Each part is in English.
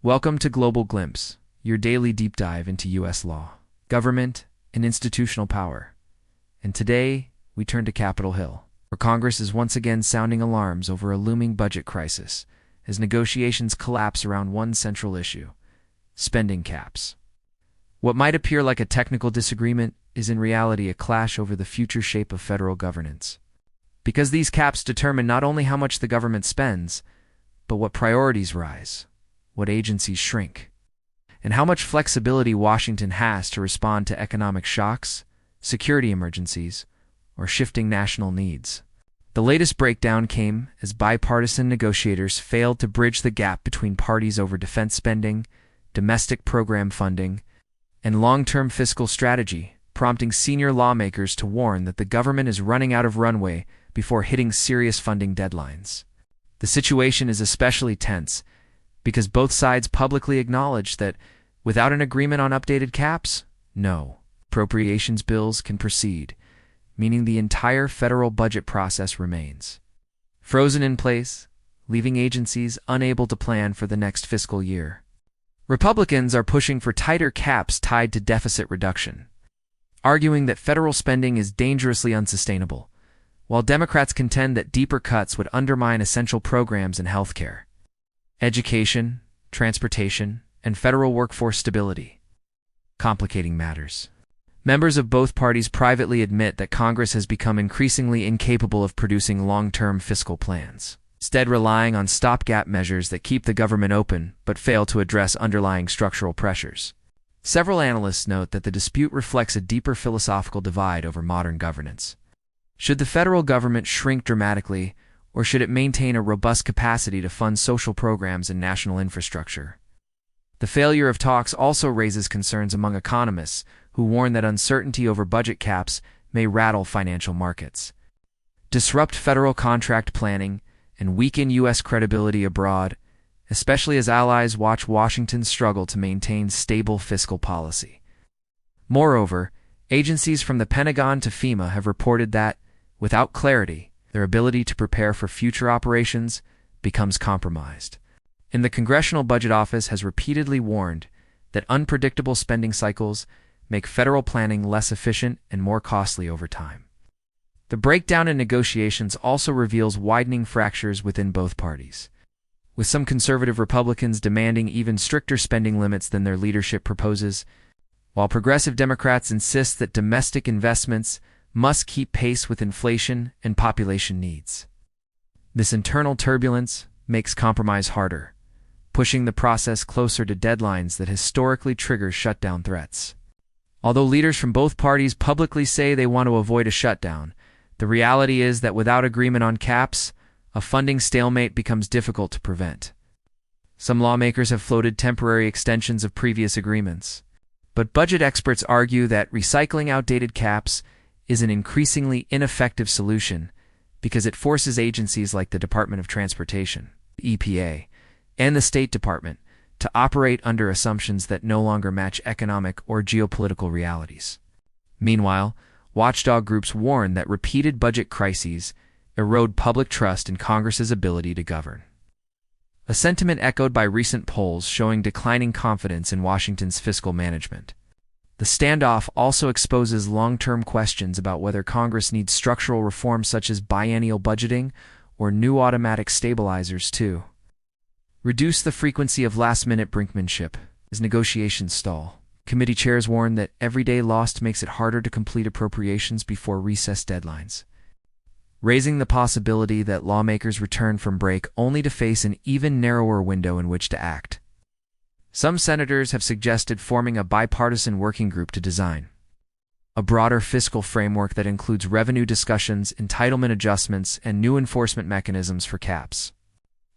Welcome to Global Glimpse, your daily deep dive into U.S. law, government, and institutional power. And today, we turn to Capitol Hill, where Congress is once again sounding alarms over a looming budget crisis as negotiations collapse around one central issue: spending caps. What might appear like a technical disagreement is in reality a clash over the future shape of federal governance. Because these caps determine not only how much the government spends, but what priorities rise, what agencies shrink, and how much flexibility Washington has to respond to economic shocks, security emergencies, or shifting national needs. The latest breakdown came as bipartisan negotiators failed to bridge the gap between parties over defense spending, domestic program funding, and long-term fiscal strategy, prompting senior lawmakers to warn that the government is running out of runway before hitting serious funding deadlines. The situation is especially tense because both sides publicly acknowledge that without an agreement on updated caps, no appropriations bills can proceed, meaning the entire federal budget process remains frozen in place, leaving agencies unable to plan for the next fiscal year. Republicans are pushing for tighter caps tied to deficit reduction, arguing that federal spending is dangerously unsustainable, while Democrats contend that deeper cuts would undermine essential programs in healthcare, education, transportation, and federal workforce stability, complicating matters. Members of both parties privately admit that Congress has become increasingly incapable of producing long-term fiscal plans, instead relying on stopgap measures that keep the government open but fail to address underlying structural pressures. Several analysts note that the dispute reflects a deeper philosophical divide over modern governance. Should the federal government shrink dramatically, or should it maintain a robust capacity to fund social programs and national infrastructure? The failure of talks also raises concerns among economists who warn that uncertainty over budget caps may rattle financial markets, disrupt federal contract planning, and weaken U.S. credibility abroad, especially as allies watch Washington struggle to maintain stable fiscal policy. Moreover, agencies from the Pentagon to FEMA have reported that, without clarity, their ability to prepare for future operations becomes compromised. And the Congressional Budget Office has repeatedly warned that unpredictable spending cycles make federal planning less efficient and more costly over time. The breakdown in negotiations also reveals widening fractures within both parties, with some conservative Republicans demanding even stricter spending limits than their leadership proposes, while progressive Democrats insist that domestic investments must keep pace with inflation and population needs. This internal turbulence makes compromise harder, pushing the process closer to deadlines that historically trigger shutdown threats. Although leaders from both parties publicly say they want to avoid a shutdown, the reality is that without agreement on caps, a funding stalemate becomes difficult to prevent. Some lawmakers have floated temporary extensions of previous agreements, but budget experts argue that recycling outdated caps is an increasingly ineffective solution because it forces agencies like the Department of Transportation, the EPA, and the State Department to operate under assumptions that no longer match economic or geopolitical realities. Meanwhile, watchdog groups warn that repeated budget crises erode public trust in Congress's ability to govern. A sentiment echoed by recent polls showing declining confidence in Washington's fiscal management. The standoff also exposes long-term questions about whether Congress needs structural reforms such as biennial budgeting or new automatic stabilizers to reduce the frequency of last-minute brinkmanship as negotiations stall. Committee chairs warn that every day lost makes it harder to complete appropriations before recess deadlines, raising the possibility that lawmakers return from break only to face an even narrower window in which to act. Some senators have suggested forming a bipartisan working group to design a broader fiscal framework that includes revenue discussions, entitlement adjustments, and new enforcement mechanisms for caps.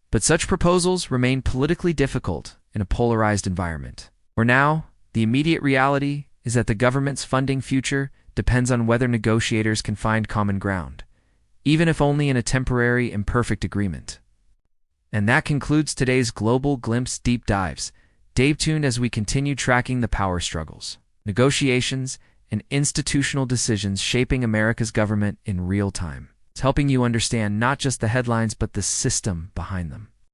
But such proposals remain politically difficult in a polarized environment. For now, the immediate reality is that the government's funding future depends on whether negotiators can find common ground, even if only in a temporary, imperfect agreement. And that concludes today's Global Glimpse Deep Dives. Stay tuned as we continue tracking the power struggles, negotiations, and institutional decisions shaping America's government in real time. It's helping you understand not just the headlines but the system behind them.